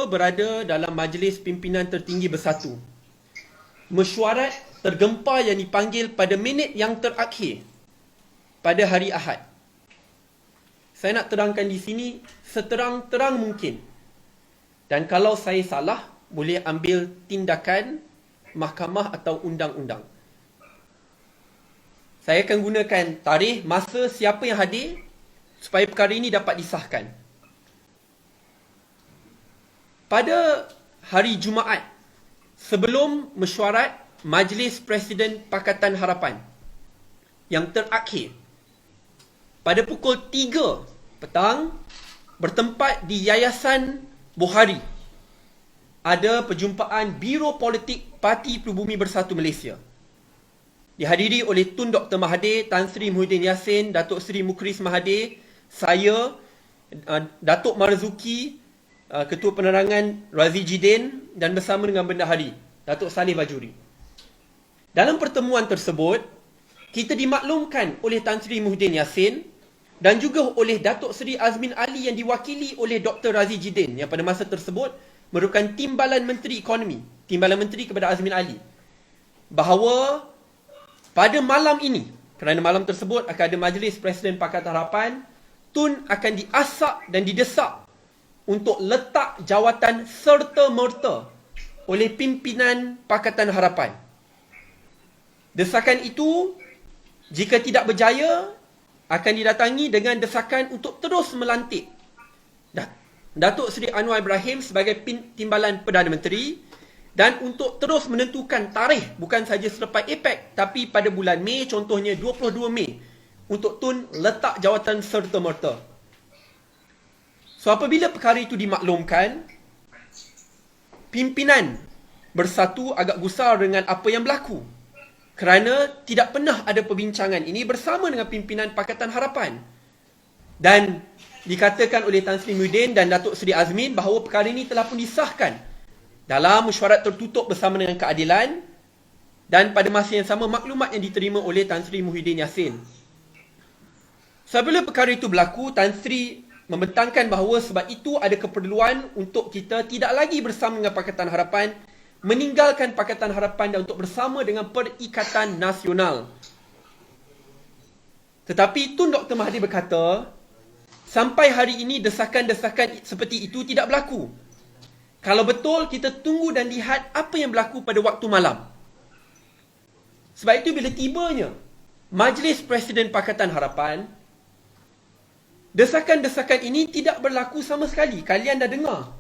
kita berada dalam majlis pimpinan tertinggi bersatu. Mesyuarat tergempar yang dipanggil pada minit yang terakhir pada hari Ahad. Saya nak terangkan di sini seterang-terang mungkin. Dan kalau saya salah, boleh ambil tindakan mahkamah atau undang-undang. Saya akan gunakan tarikh, masa, siapa yang hadir supaya perkara ini dapat disahkan. Pada hari Jumaat, sebelum mesyuarat Majlis Presiden Pakatan Harapan yang terakhir, pada pukul 3 petang, bertempat di Yayasan Bohari, ada perjumpaan Biro Politik Parti Pribumi Bersatu Malaysia. Dihadiri oleh Tun Dr. Mahathir, Tan Sri Muhyiddin Yassin, Datuk Seri Mukhris Mahathir, saya, Datuk Marzuki, Ketua Penerangan Razi Jidin, dan bersama dengan Bendahari Datuk Saleh Bajuri. Dalam pertemuan tersebut, kita dimaklumkan oleh Tan Sri Muhyiddin Yassin dan juga oleh Datuk Seri Azmin Ali yang diwakili oleh Dr. Razi Jidin yang pada masa tersebut merupakan Timbalan Menteri Ekonomi, Timbalan Menteri kepada Azmin Ali, bahawa pada malam ini, kerana malam tersebut akan ada Majlis Presiden Pakatan Harapan, Tun akan diasak dan didesak untuk letak jawatan serta-merta oleh pimpinan Pakatan Harapan. Desakan itu, jika tidak berjaya, akan didatangi dengan desakan untuk terus melantik Datuk Seri Anwar Ibrahim sebagai Timbalan Perdana Menteri dan untuk terus menentukan tarikh bukan saja selepas APEC tapi pada bulan Mei, contohnya 22 Mei, untuk Tun letak jawatan serta-merta. So apabila perkara itu dimaklumkan, pimpinan bersatu agak gusar dengan apa yang berlaku kerana tidak pernah ada perbincangan ini bersama dengan pimpinan Pakatan Harapan. Dan dikatakan oleh Tan Sri Muhyiddin dan Datuk Seri Azmin bahawa perkara ini telah pun disahkan dalam mesyuarat tertutup bersama dengan keadilan dan pada masa yang sama maklumat yang diterima oleh Tan Sri Muhyiddin Yassin. Sebelum perkara itu berlaku, Tan Sri membentangkan bahawa sebab itu ada keperluan untuk kita tidak lagi bersama dengan Pakatan Harapan, meninggalkan Pakatan Harapan dan untuk bersama dengan Perikatan Nasional. Tetapi Tun Dr. Mahathir berkata, sampai hari ini desakan-desakan seperti itu tidak berlaku. Kalau betul, kita tunggu dan lihat apa yang berlaku pada waktu malam. Sebab itu bila tibanya Majlis Presiden Pakatan Harapan, desakan-desakan ini tidak berlaku sama sekali. Kalian dah dengar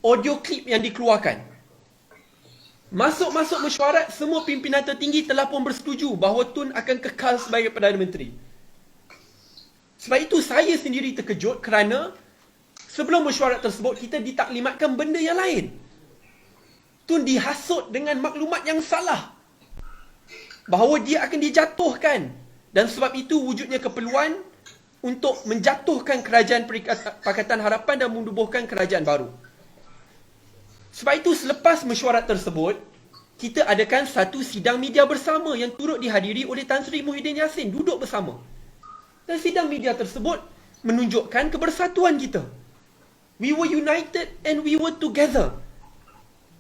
audio klip yang dikeluarkan. Masuk-masuk mesyuarat, semua pimpinan tertinggi telah pun bersetuju bahawa Tun akan kekal sebagai Perdana Menteri. Sebab itu saya sendiri terkejut kerana sebelum mesyuarat tersebut kita ditaklimatkan benda yang lain. Tun dihasut dengan maklumat yang salah bahawa dia akan dijatuhkan dan sebab itu wujudnya keperluan untuk menjatuhkan kerajaan Pakatan Harapan dan menubuhkan kerajaan baru. Sebab itu selepas mesyuarat tersebut, kita adakan satu sidang media bersama yang turut dihadiri oleh Tan Sri Muhyiddin Yassin, duduk bersama. Dan sidang media tersebut menunjukkan kebersatuan kita. We were united and we were together.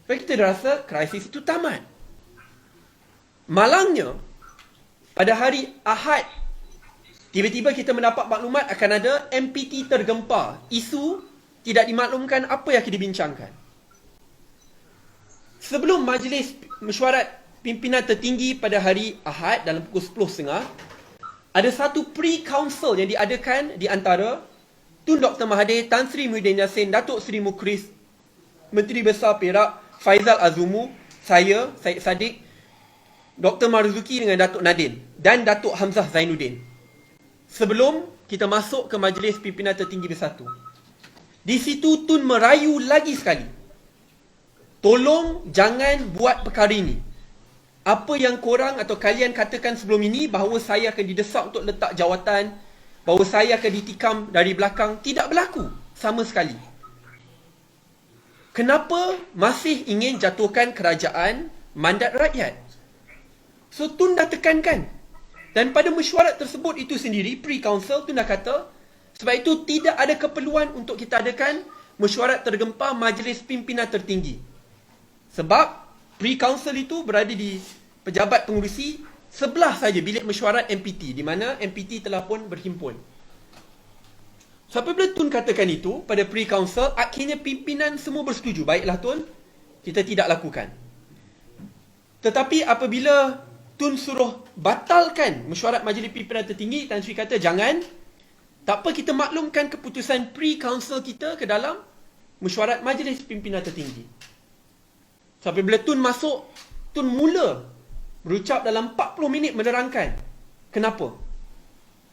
Sebab kita rasa krisis itu tamat. Malangnya, pada hari Ahad, tiba-tiba kita mendapat maklumat akan ada MPT tergempar. Isu tidak dimaklumkan apa yang akan dibincangkan. Sebelum majlis mesyuarat pimpinan tertinggi pada hari Ahad dalam pukul 10.30, ada satu pre-council yang diadakan di antara Tun Dr. Mahathir, Tan Sri Muhyiddin Yassin, Datuk Seri Mukhris, Menteri Besar Perak, Faizal Azumu, saya, Syed Saddiq, Dr. Marzuki dengan Datuk Nadin dan Datuk Hamzah Zainuddin. Sebelum kita masuk ke majlis pimpinan tertinggi bersatu, di situ Tun merayu lagi sekali, tolong jangan buat perkara ini. Apa yang korang atau kalian katakan sebelum ini bahawa saya akan didesak untuk letak jawatan, bahawa saya akan ditikam dari belakang, tidak berlaku sama sekali. Kenapa masih ingin jatuhkan kerajaan mandat rakyat? So Tun dah tekankan. Dan pada mesyuarat tersebut itu sendiri, pre-council, Tun dah kata, sebab itu tidak ada keperluan untuk kita adakan mesyuarat tergempar Majlis Pimpinan Tertinggi. Sebab pre-council itu berada di pejabat pengurusi sebelah saja bilik mesyuarat MPT, di mana MPT telah pun berhimpun. So, apabila Tun katakan itu pada pre-council, akhirnya pimpinan semua bersetuju. Baiklah Tun, kita tidak lakukan. Tetapi apabila Tun suruh batalkan mesyuarat Majlis Pimpinan Tertinggi, Tan Sri kata jangan. Tak apa, kita maklumkan keputusan pre-council kita ke dalam mesyuarat Majlis Pimpinan Tertinggi. So, apabila Tun masuk, Tun mula berucap dalam 40 minit menerangkan kenapa.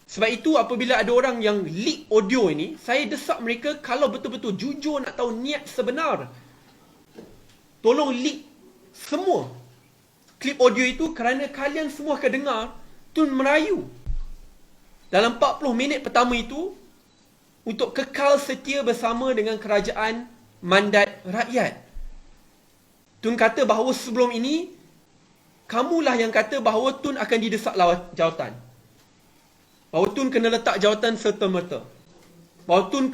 Sebab itu apabila ada orang yang leak audio ini, saya desak mereka kalau betul-betul jujur nak tahu niat sebenar, tolong leak semua klip audio itu, kerana kalian semua akan dengar Tun merayu dalam 40 minit pertama itu untuk kekal setia bersama dengan kerajaan mandat rakyat. Tun kata bahawa sebelum ini, kamulah yang kata bahawa Tun akan didesak jawatan. Bahawa Tun kena letak jawatan serta-merta. Bahawa Tun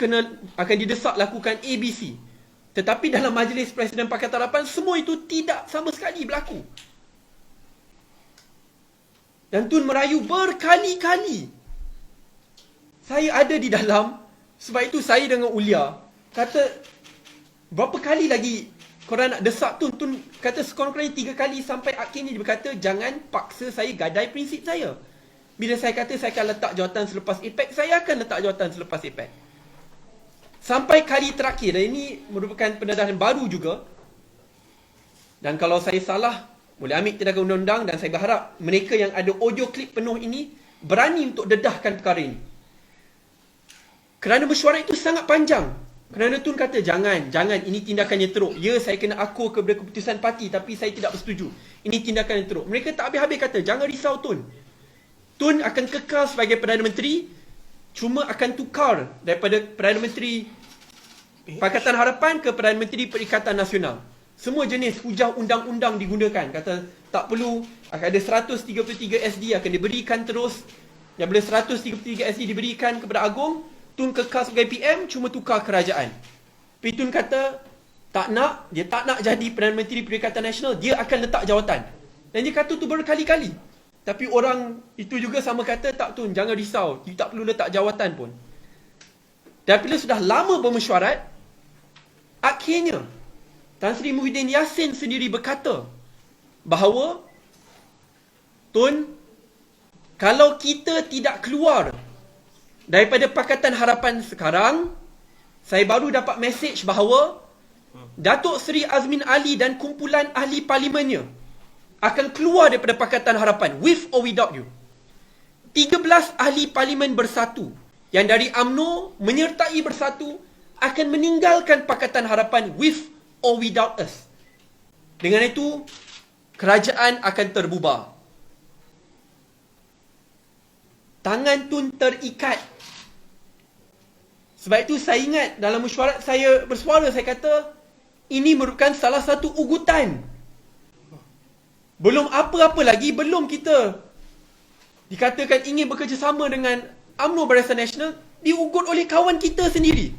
akan didesak lakukan ABC. Tetapi dalam Majlis Presiden Pakatan Harapan, semua itu tidak sama sekali berlaku. Dan Tun merayu berkali-kali. Saya ada di dalam, sebab itu saya dengan Ulia kata, berapa kali lagi korang nak desak Tun? Tun kata sekurang-kurangnya 3 kali, sampai akhirnya dia berkata, jangan paksa saya gadai prinsip saya. Bila saya kata saya akan letak jawatan selepas APEC, saya akan letak jawatan selepas APEC. Sampai kali terakhir, dan ini merupakan pendedahan baru juga. Dan kalau saya salah, boleh ambil tindakan undang-undang, dan saya berharap mereka yang ada audio klip penuh ini berani untuk dedahkan perkara ini. Kerana mesyuarat itu sangat panjang. Kerana Tun kata, jangan, ini tindakan yang teruk. Ya, saya kena akur kepada keputusan parti, tapi saya tidak bersetuju. Ini tindakan yang teruk. Mereka tak habis-habis kata, jangan risau Tun. Tun akan kekal sebagai Perdana Menteri, cuma akan tukar daripada Perdana Menteri Pakatan Harapan ke Perdana Menteri Perikatan Nasional. Semua jenis hujah undang-undang digunakan. Kata tak perlu, akan ada 133 SD akan diberikan terus. Dan bila 133 SD diberikan kepada Agong, Tun kekal sebagai PM, cuma tukar kerajaan. Tapi Tun kata dia tak nak jadi Perdana Menteri Perikatan Nasional, dia akan letak jawatan. Dan dia kata tu berkali-kali. Tapi orang itu juga sama kata, tak Tun, jangan risau, you tak perlu letak jawatan pun. Dan bila sudah lama bermesyuarat, akhirnya Tan Sri Muhyiddin Yassin sendiri berkata bahawa, Tun, kalau kita tidak keluar daripada Pakatan Harapan sekarang, saya baru dapat mesej bahawa Datuk Seri Azmin Ali dan kumpulan ahli parlimennya akan keluar daripada Pakatan Harapan, with or without you. 13 ahli parlimen bersatu, yang dari UMNO menyertai bersatu, akan meninggalkan Pakatan Harapan with or without us. Dengan itu, kerajaan akan terbubar. Tangan Tun terikat. Sebab itu saya ingat dalam mesyuarat saya bersuara, saya kata, ini merupakan salah satu ugutan. Belum apa-apa lagi, belum kita dikatakan ingin bekerjasama dengan UMNO Barisan Nasional, diugut oleh kawan kita sendiri.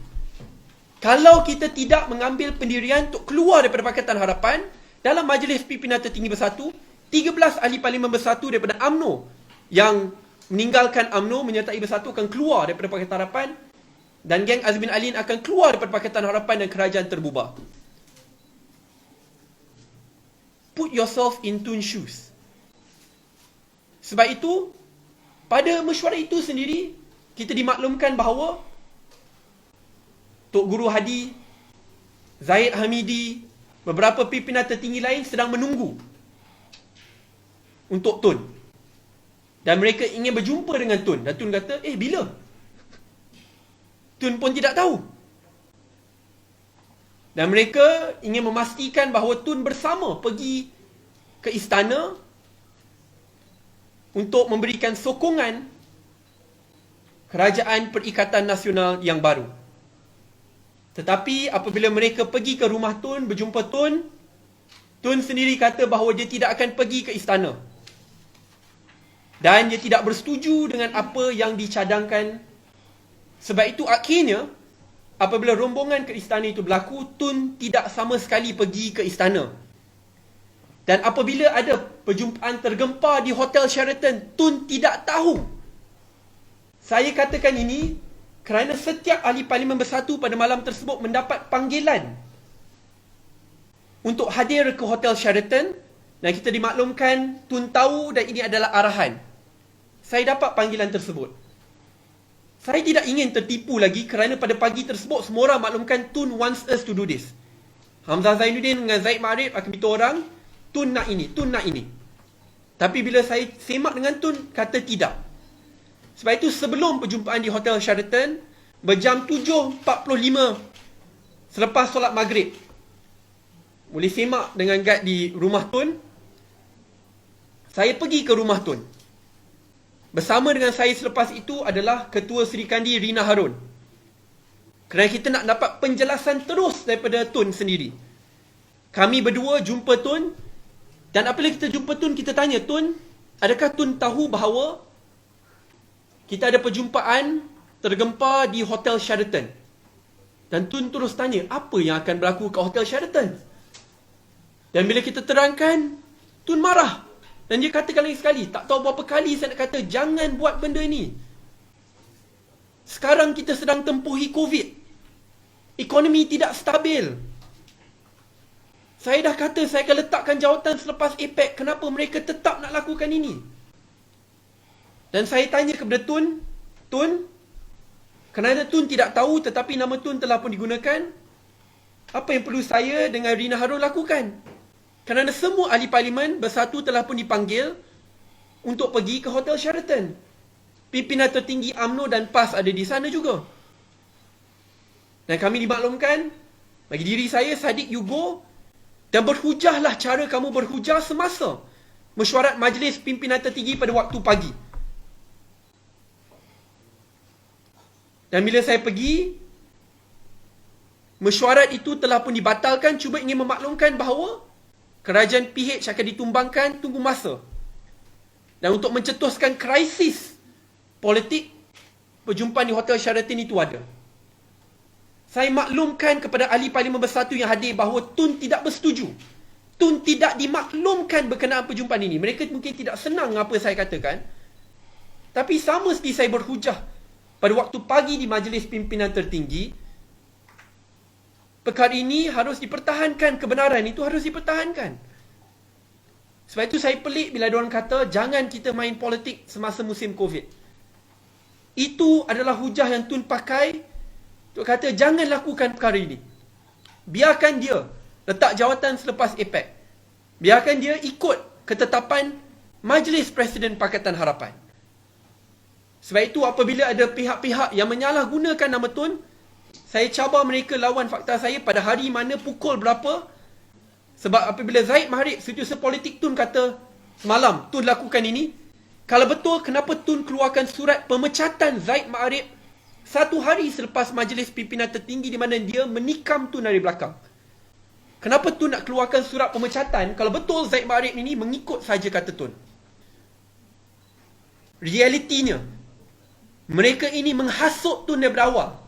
Kalau kita tidak mengambil pendirian untuk keluar daripada Pakatan Harapan, dalam Majlis Pimpinan Tertinggi Bersatu, 13 ahli parlimen bersatu daripada UMNO yang meninggalkan UMNO menyertai Bersatu akan keluar daripada Pakatan Harapan, dan geng Azmin Alin akan keluar daripada Pakatan Harapan dan kerajaan terbubar. Put yourself in Tun's shoes. Sebab itu, pada mesyuarat itu sendiri, kita dimaklumkan bahawa Tok Guru Hadi, Zahid Hamidi, beberapa pimpinan tertinggi lain sedang menunggu untuk Tun. Dan mereka ingin berjumpa dengan Tun. Dan Tun kata, bila? Tun pun tidak tahu. Dan mereka ingin memastikan bahawa Tun bersama pergi ke istana untuk memberikan sokongan Kerajaan Perikatan Nasional yang baru. Tetapi apabila mereka pergi ke rumah Tun, berjumpa Tun, Tun sendiri kata bahawa dia tidak akan pergi ke istana. Dan dia tidak bersetuju dengan apa yang dicadangkan. Sebab itu akhirnya apabila rombongan ke istana itu berlaku, Tun tidak sama sekali pergi ke istana. Dan apabila ada perjumpaan tergempar di Hotel Sheraton, Tun tidak tahu. Saya katakan ini kerana setiap ahli Parlimen Bersatu pada malam tersebut mendapat panggilan untuk hadir ke Hotel Sheraton, dan kita dimaklumkan Tun tahu dan ini adalah arahan. Saya dapat panggilan tersebut. Saya tidak ingin tertipu lagi kerana pada pagi tersebut semua orang maklumkan Tun wants us to do this. Hamzah Zainuddin dengan Zaid Ma'arif akan beritahu orang, Tun nak ini, Tun nak ini. Tapi bila saya semak dengan Tun, kata tidak. Sebab itu sebelum perjumpaan di Hotel Sheraton, berjam 7.45 selepas solat maghrib, boleh semak dengan guide di rumah Tun, saya pergi ke rumah Tun. Bersama dengan saya selepas itu adalah Ketua Seri Kandi Rina Harun. Kerana kita nak dapat penjelasan terus daripada Tun sendiri. Kami berdua jumpa Tun, dan apabila kita jumpa Tun, kita tanya, Tun, adakah Tun tahu bahawa kita ada perjumpaan tergempar di Hotel Sheraton? Dan Tun terus tanya, apa yang akan berlaku kat Hotel Sheraton? Dan bila kita terangkan, Tun marah. Dan dia katakan lagi sekali, tak tahu berapa kali saya nak kata, jangan buat benda ni. Sekarang kita sedang tempuhi COVID. Ekonomi tidak stabil. Saya dah kata saya akan letakkan jawatan selepas APEC. Kenapa mereka tetap nak lakukan ini? Dan saya tanya kepada Tun, Tun, kerana Tun tidak tahu tetapi nama Tun telah pun digunakan, apa yang perlu saya dengan Rina Harun lakukan? Kerana semua ahli Parlimen Bersatu telah pun dipanggil untuk pergi ke Hotel Sheraton. Pimpinan tertinggi UMNO dan PAS ada di sana juga. Dan kami dimaklumkan, bagi diri saya, Sadiq, you go dan berhujahlah cara kamu berhujah semasa mesyuarat majlis pimpinan tertinggi pada waktu pagi. Dan bila saya pergi, mesyuarat itu telah pun dibatalkan, cuma ingin memaklumkan bahawa kerajaan PH akan ditumbangkan, tunggu masa. Dan untuk mencetuskan krisis politik, perjumpaan di Hotel Sheraton itu ada. Saya maklumkan kepada ahli Parlimen Bersatu yang hadir bahawa Tun tidak bersetuju. Tun tidak dimaklumkan berkenaan perjumpaan ini. Mereka mungkin tidak senang apa saya katakan. Tapi sama seperti saya berhujah pada waktu pagi di majlis pimpinan tertinggi, perkara ini harus dipertahankan, kebenaran itu harus dipertahankan. Sebab itu saya pelik bila diorang kata, jangan kita main politik semasa musim COVID. Itu adalah hujah yang Tun pakai untuk kata, jangan lakukan perkara ini. Biarkan dia letak jawatan selepas APEC. Biarkan dia ikut ketetapan Majlis Presiden Pakatan Harapan. Sebab itu apabila ada pihak-pihak yang menyalahgunakan nama Tun, saya cabar mereka lawan fakta saya pada hari mana, pukul berapa. Sebab apabila Zaid Ma'arif, setiausaha politik Tun kata, semalam Tun lakukan ini, kalau betul, kenapa Tun keluarkan surat pemecatan Zaid Ma'arif 1 hari selepas majlis pimpinan tertinggi di mana dia menikam Tun dari belakang? Kenapa Tun nak keluarkan surat pemecatan kalau betul Zaid Ma'arif ini mengikut saja kata Tun? Realitinya, mereka ini menghasut Tun daripada awal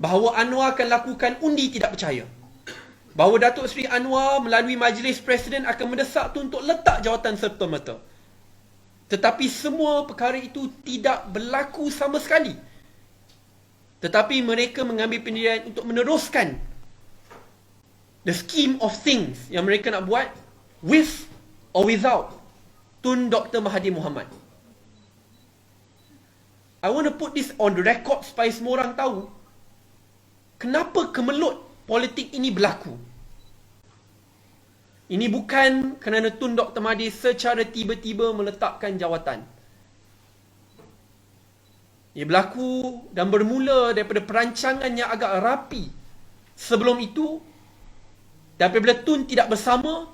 bahawa Anwar akan lakukan undi tidak percaya. Bahawa Datuk Seri Anwar melalui Majlis Presiden akan mendesak Tun untuk letak jawatan serta-merta. Tetapi semua perkara itu tidak berlaku sama sekali. Tetapi mereka mengambil pendirian untuk meneruskan the scheme of things yang mereka nak buat with or without Tun Dr. Mahathir Mohamad. I want to put this on the record supaya semua orang tahu kenapa kemelut politik ini berlaku. Ini bukan kerana Tun Dr. Mahathir secara tiba-tiba meletakkan jawatan. Ia berlaku dan bermula daripada perancangan yang agak rapi sebelum itu. Dan apabila Tun tidak bersama,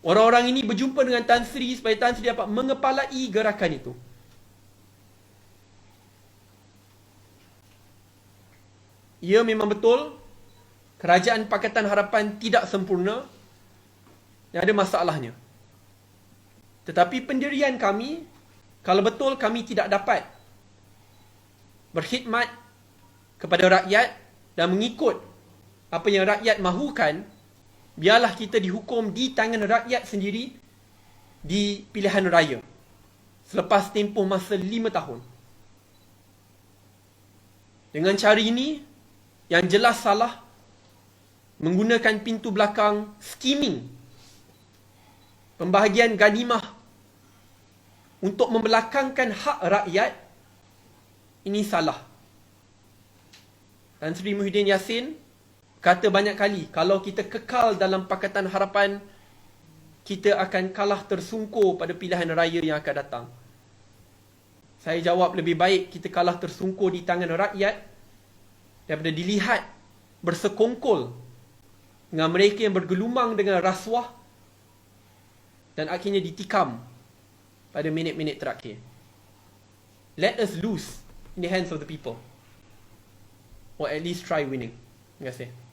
orang-orang ini berjumpa dengan Tan Sri supaya Tan Sri dapat mengepalai gerakan itu. Ya, memang betul kerajaan Pakatan Harapan tidak sempurna dan ada masalahnya. Tetapi pendirian kami, kalau betul kami tidak dapat berkhidmat kepada rakyat dan mengikut apa yang rakyat mahukan, biarlah kita dihukum di tangan rakyat sendiri di pilihan raya selepas tempoh masa 5 tahun. Dengan cara ini yang jelas salah, menggunakan pintu belakang, skimming, pembahagian ganimah untuk membelakangkan hak rakyat, ini salah. Tan Sri Muhyiddin Yassin kata banyak kali, kalau kita kekal dalam Pakatan Harapan, kita akan kalah tersungkur pada pilihan raya yang akan datang. Saya jawab, lebih baik kita kalah tersungkur di tangan rakyat daripada dilihat bersekongkol dengan mereka yang bergelumang dengan rasuah dan akhirnya ditikam pada minit-minit terakhir. Let us lose in the hands of the people, or at least try winning. Terima kasih.